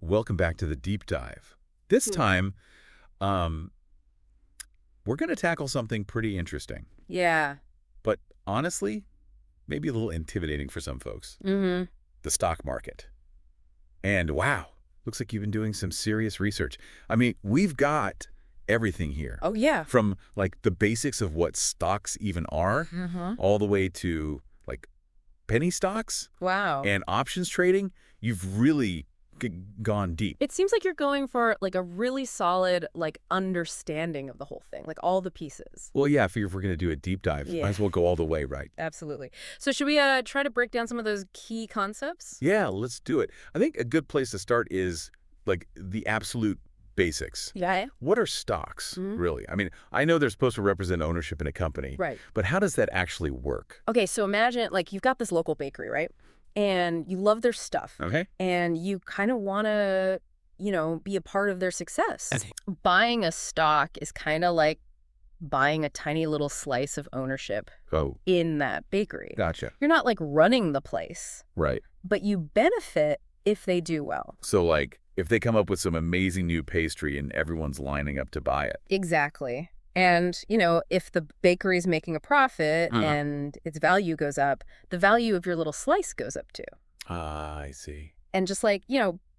Welcome back to the deep dive. This Hmm. time, um, we're going to tackle something pretty interesting, Yeah. but honestly, maybe a little intimidating for some folks. Mm-hmm. The stock market. And wow, looks like you've been doing some serious research. I mean, we've got everything here, Oh, yeah. from like the basics of what stocks even are, Mm-hmm. all the way to like penny stocks Wow. and options trading. You've really gone deep. It seems like you're going for like a really solid understanding of the whole thing, like all the pieces. Well, yeah, I figure if we're going to do a deep dive, might Yeah, as well go all the way, right? absolutely. So should we try to break down some of those key concepts? Yeah, let's do it. I think a good place to start is like the absolute basics. Yeah. What are stocks, Hmm. really? I mean, I know they're supposed to represent ownership in a company, Right. but how does that actually work? Okay, so imagine like you've got this local bakery, right? And you love their stuff Okay. and you kind of want to, be a part of their success. Okay. Buying a stock is kind of like buying a tiny little slice of ownership Oh, in that bakery. gotcha. You're not like running the place, Right. but you benefit if they do well. So, like, if they come up with some amazing new pastry and everyone's lining up to buy it. Exactly. And, if the bakery's making a profit Huh. and its value goes up, the value of your little slice goes up too. Ah, I see. And just like,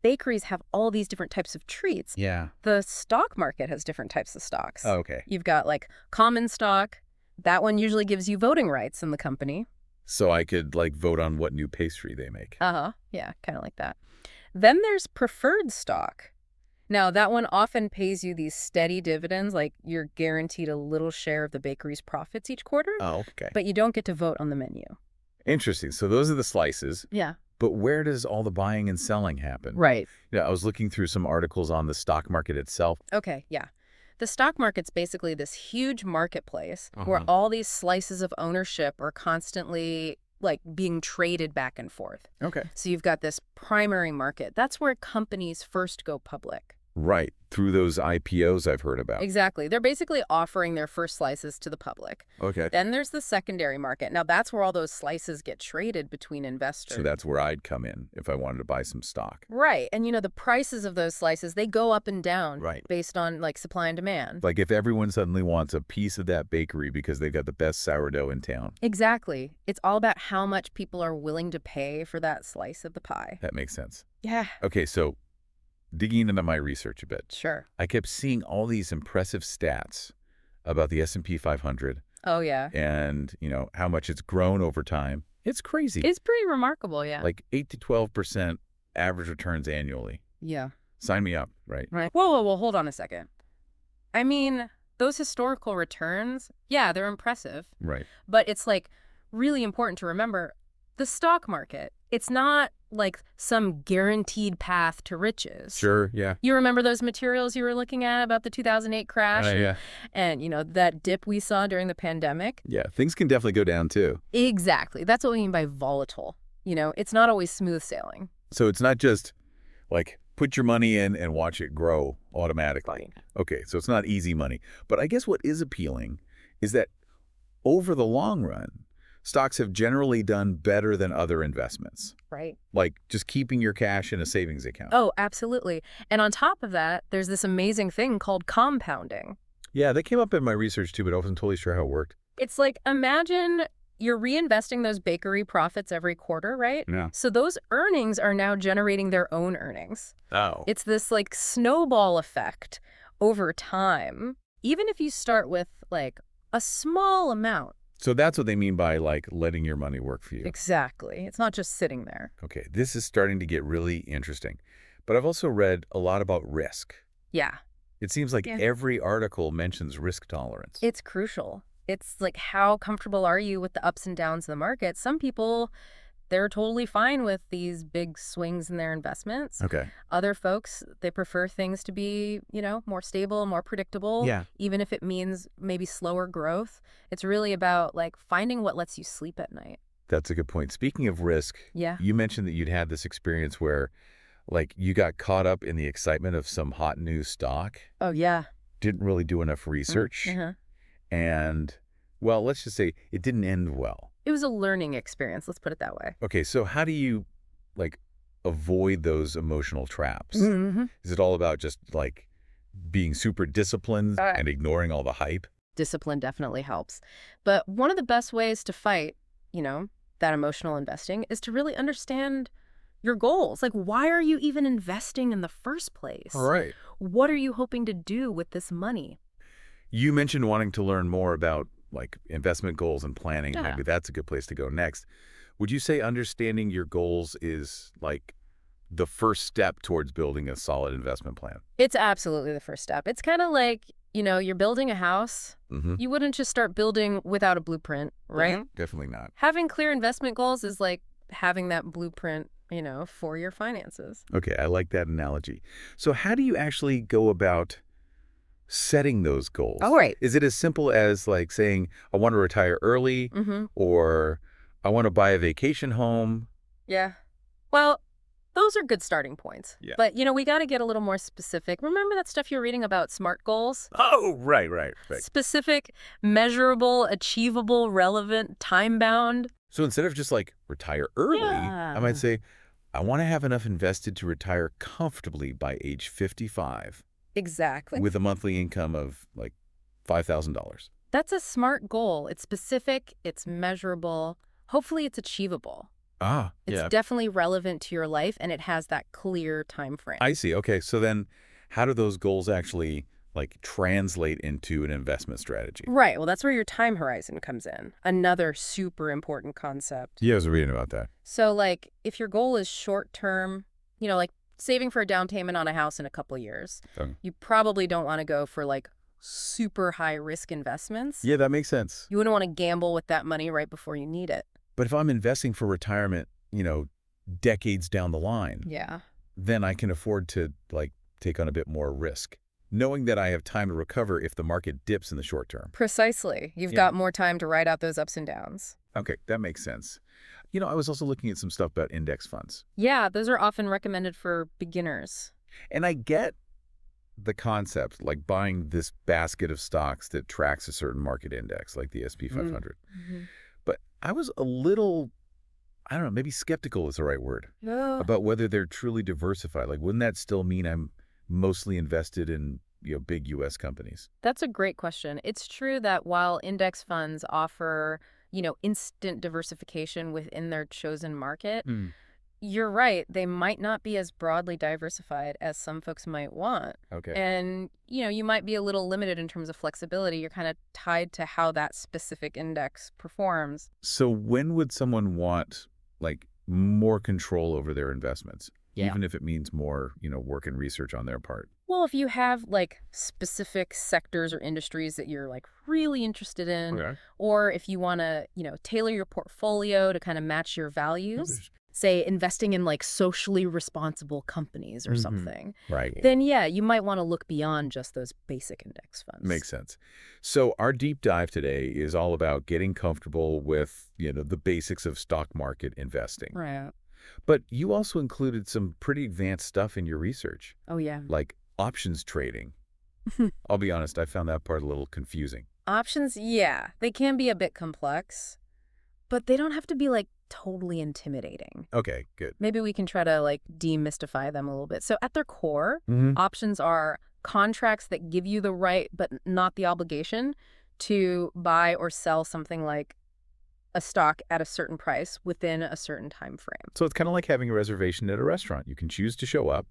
bakeries have all these different types of treats, Yeah. the stock market has different types of stocks. Oh, okay. You've got like common stock. That one usually gives you voting rights in the company. So I could, like, vote on what new pastry they make. Uh-huh. Yeah, kind of like that. Then there's preferred stock. Now, that one often pays you these steady dividends, like you're guaranteed a little share of the bakery's profits each quarter, Oh, okay. but you don't get to vote on the menu. Interesting. So those are the slices. Yeah. But where does all the buying and selling happen? Right. Yeah, I was looking through some articles on the stock market itself. Okay, yeah. The stock market's basically this huge marketplace where Uh-huh. all these slices of ownership are constantly like being traded back and forth. Okay. So you've got this primary market. That's where companies first go public. Right. Through those IPOs I've heard about. Exactly. They're basically offering their first slices to the public. Okay. Then there's the secondary market. Now that's where all those slices get traded between investors. So that's where I'd come in if I wanted to buy some stock. Right. And the prices of those slices, they go up and down Right. based on like supply and demand. Like if everyone suddenly wants a piece of that bakery because they've got the best sourdough in town. Exactly. It's all about how much people are willing to pay for that slice of the pie. That makes sense. Yeah, Okay, so digging into my research a bit, sure. I kept seeing all these impressive stats about the S&P 500 Oh, yeah. and, how much it's grown over time. It's crazy. It's pretty remarkable, yeah. Like 8 to 12% average returns annually. Yeah. Sign me up, right? Right. Whoa, hold on a second. I mean, those historical returns, yeah, they're impressive. Right. But it's like really important to remember the stock market. It's not like some guaranteed path to riches. Sure, yeah. You remember those materials you were looking at about the 2008 crash? Yeah. And, that dip we saw during the pandemic? Yeah, things can definitely go down too. Exactly. That's what we mean by volatile. It's not always smooth sailing. So it's not just like put your money in and watch it grow automatically. Okay, so it's not easy money. But I guess what is appealing is that over the long run, stocks have generally done better than other investments. Right. Like just keeping your cash in a savings account. Oh, absolutely. And on top of that, there's this amazing thing called compounding. Yeah, that came up in my research too, but I wasn't totally sure how it worked. It's like, imagine you're reinvesting those bakery profits every quarter, right? Yeah. So those earnings are now generating their own earnings. Oh. It's this like snowball effect over time. Even if you start with like a small amount. So that's what they mean by like letting your money work for you. Exactly. It's not just sitting there. Okay, this is starting to get really interesting. But I've also read a lot about risk. Yeah. It seems like Yeah. every article mentions risk tolerance. It's crucial. It's like, how comfortable are you with the ups and downs of the market? Some people, they're totally fine with these big swings in their investments. Okay. Other folks, they prefer things to be, more stable, more predictable. Yeah. Even if it means maybe slower growth. It's really about like finding what lets you sleep at night. That's a good point. Speaking of risk, Yeah. you mentioned that you'd had this experience where like you got caught up in the excitement of some hot new stock, Oh, yeah. didn't really do enough research, Uh-huh. and, well, let's just say it didn't end well. It was a learning experience, let's put it that way. Okay, so how do you, like, avoid those emotional traps? Hmm. Is it all about just like being super disciplined and ignoring all the hype? Discipline definitely helps. But one of the best ways to fight, you know, that emotional investing is to really understand your goals. Like, why are you even investing in the first All place? right. What are you hoping to do with this money? You mentioned wanting to learn more about like investment goals and planning. Yeah. Maybe that's a good place to go next. Would you say understanding your goals is like the first step towards building a solid investment plan? It's absolutely the first step. It's kind of like, you're building a house. Mm-hmm. You wouldn't just start building without a blueprint, right? Definitely not. Having clear investment goals is like having that blueprint, for your finances. Okay, I like that analogy. So how do you actually go about setting those All goals? right. Is it as simple as like saying, I want to retire early Mm-hmm. or I want to buy a vacation home? Yeah. Well, those are good starting points. Yeah. But, we got to get a little more specific. Remember that stuff you're reading about SMART goals? Oh, right. Specific, measurable, achievable, relevant, time-bound. So instead of just like retire early, I might Yeah. say, I want to have enough invested to retire comfortably by age 55 Exactly. with a monthly income of like $5,000. That's a SMART goal. It's specific, it's measurable. Hopefully it's achievable. Ah, It's yeah. definitely relevant to your life, and it has that clear time frame. I see. Okay, so then how do those goals actually like translate into an investment strategy? Right. Well, that's where your time horizon comes in. Another super important concept. Yeah, I was reading about that. So, like, if your goal is short term, like saving for a down payment on a house in a couple years, Okay. you probably don't want to go for like super high risk investments. Yeah, that makes sense. You wouldn't want to gamble with that money right before you need it. But if I'm investing for retirement, decades down the line, Yeah. then I can afford to like take on a bit more risk, knowing that I have time to recover if the market dips in the short term. Precisely. You've Yeah. got more time to ride out those ups and downs. Okay, that makes sense. I was also looking at some stuff about index funds. Yeah, those are often recommended for beginners. And I get the concept, like buying this basket of stocks that tracks a certain market index, like the SP 500. Mm-hmm. But I was a little, I don't know, maybe skeptical is the right word, Yeah. about whether they're truly diversified. Like, wouldn't that still mean I'm mostly invested in, big U.S. companies? That's a great question. It's true that while index funds offer, instant diversification within their chosen market, Hmm. you're right. They might not be as broadly diversified as some folks might want. Okay. And, you might be a little limited in terms of flexibility. You're kind of tied to how that specific index performs. So when would someone want, like, more control over their investments, Yeah. even if it means more, work and research on their part? Well, if you have like specific sectors or industries that you're like really interested in, Okay. or if you want to, tailor your portfolio to kind of match your values, say investing in like socially responsible companies or Mhm. something, Right. then yeah, you might want to look beyond just those basic index funds. Makes sense. So our deep dive today is all about getting comfortable with, the basics of stock market investing. Right. But you also included some pretty advanced stuff in your research, Oh, yeah. like options trading. I'll be honest, I found that part a little confusing. Options, yeah, they can be a bit complex, but they don't have to be like totally intimidating. Okay, good. Maybe we can try to like demystify them a little bit. So at their core, Mm-hmm. options are contracts that give you the right but not the obligation to buy or sell something like a stock at a certain price within a certain time frame. So it's kind of like having a reservation at a restaurant. You can choose to show up,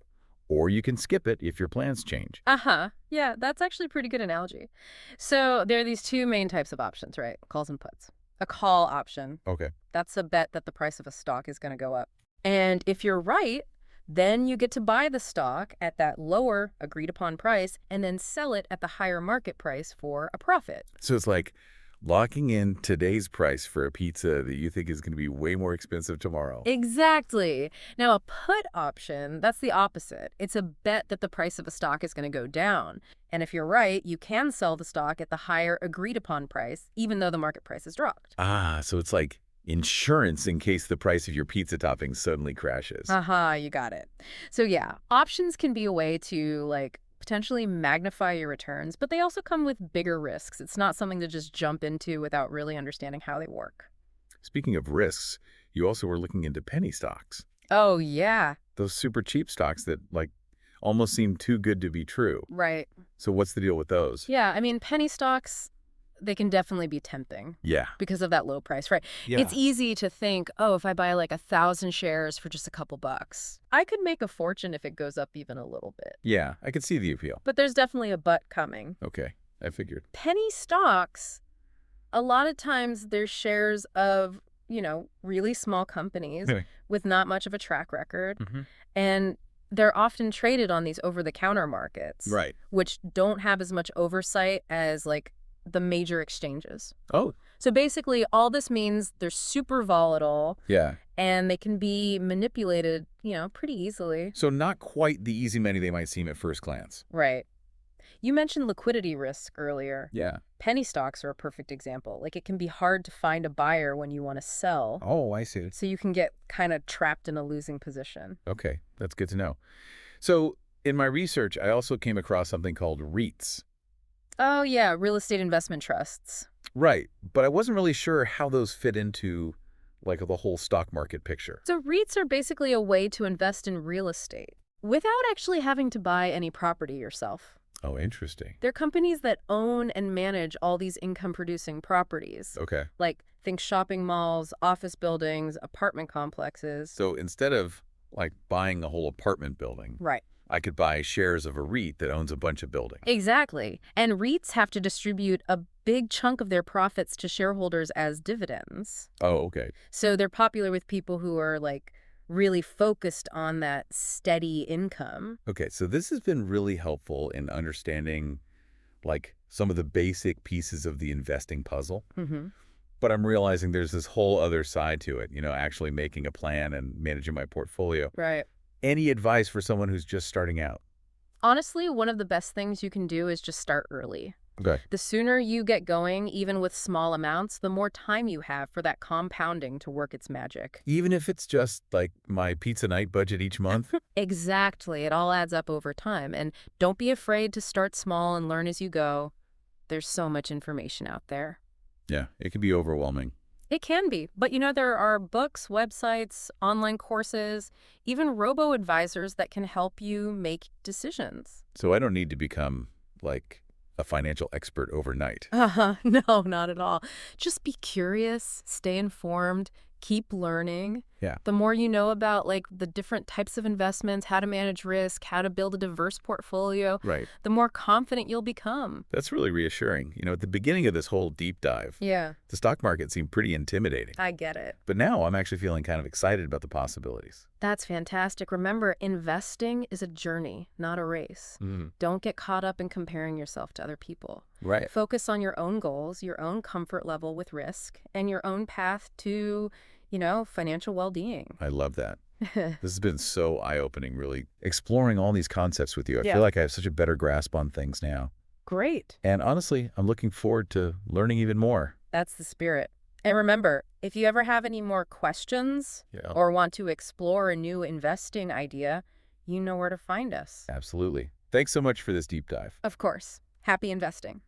or you can skip it if your plans change. Uh-huh. Yeah, that's actually a pretty good analogy. So there are these two main types of options, right? Calls and puts. A call option, Okay. that's a bet that the price of a stock is going to go up. And if you're right, then you get to buy the stock at that lower agreed upon price and then sell it at the higher market price for a profit. So it's like locking in today's price for a pizza that you think is going to be way more expensive tomorrow. Exactly. Now, a put option, that's the opposite. It's a bet that the price of a stock is going to go down. And if you're right, you can sell the stock at the higher agreed upon price, even though the market price has dropped. Ah, so it's like insurance in case the price of your pizza topping suddenly crashes. Aha, you got it. So yeah, options can be a way to like potentially magnify your returns, but they also come with bigger risks. It's not something to just jump into without really understanding how they work. Speaking of risks, you also were looking into penny stocks. Oh, yeah. those super cheap stocks that, like, almost seem too good to be true. Right. So what's the deal with those? Yeah, I mean, penny stocks, they can definitely be tempting Yeah. because of that low price, right? It's Yeah. easy to think, oh, if I buy like 1,000 shares for just a couple bucks, I could make a fortune if it goes up even a little bit. Yeah, I could see the appeal. But there's definitely a but coming. Okay, I figured. Penny stocks, a lot of times they're shares of, really small companies Anyway. with not much of a track record. Hmm. And they're often traded on these over-the-counter markets, Right. which don't have as much oversight as like the major exchanges. Oh, So basically, all this means they're super volatile yeah. and they can be manipulated, pretty easily. So not quite the easy money they might seem at first glance. Right. You mentioned liquidity risk earlier. Yeah. Penny stocks are a perfect example. Like, it can be hard to find a buyer when you want to sell. Oh, I see. So you can get kind of trapped in a losing position. Okay, that's good to know. So in my research, I also came across something called REITs. Oh, yeah, real estate investment trusts. Right, but I wasn't really sure how those fit into, like, the whole stock market picture. So REITs are basically a way to invest in real estate without actually having to buy any property yourself. Oh, interesting. They're companies that own and manage all these income-producing properties. Okay. Like, think shopping malls, office buildings, apartment complexes. So instead of, like, buying a whole apartment building, Right. I could buy shares of a REIT that owns a bunch of buildings. Exactly. And REITs have to distribute a big chunk of their profits to shareholders as dividends. Oh, okay. So they're popular with people who are, like, really focused on that steady income. Okay, so this has been really helpful in understanding, like, some of the basic pieces of the investing puzzle. Mm-hmm. But I'm realizing there's this whole other side to it, actually making a plan and managing my portfolio. Right. Any advice for someone who's just starting out? Honestly, one of the best things you can do is just start early. Okay. The sooner you get going, even with small amounts, the more time you have for that compounding to work its magic. Even if it's just, like, my pizza night budget each month? Exactly. It all adds up over time. And don't be afraid to start small and learn as you go. There's so much information out there. Yeah, it can be overwhelming. It can be. But there are books, websites, online courses, even robo-advisors that can help you make decisions. So I don't need to become, like, a financial expert overnight. No, not at all. Just be curious, stay informed, keep learning. Yeah. The more you know about, like, the different types of investments, how to manage risk, how to build a diverse portfolio, Right. the more confident you'll become. That's really reassuring. At the beginning of this whole deep dive, Yeah, the stock market seemed pretty intimidating. I get it. But now I'm actually feeling kind of excited about the possibilities. That's fantastic. Remember, investing is a journey, not a race. Don't get caught up in comparing yourself to other people. Right. Focus on your own goals, your own comfort level with risk, and your own path to, financial well-being. I love that. This has been so eye-opening, really. Exploring all these concepts with you. I Yeah. feel like I have such a better grasp on things now. Great. And honestly, I'm looking forward to learning even more. That's the spirit. And remember, if you ever have any more questions Yeah. or want to explore a new investing idea, you know where to find us. Absolutely. Thanks so much for this deep dive. Of course. Happy investing.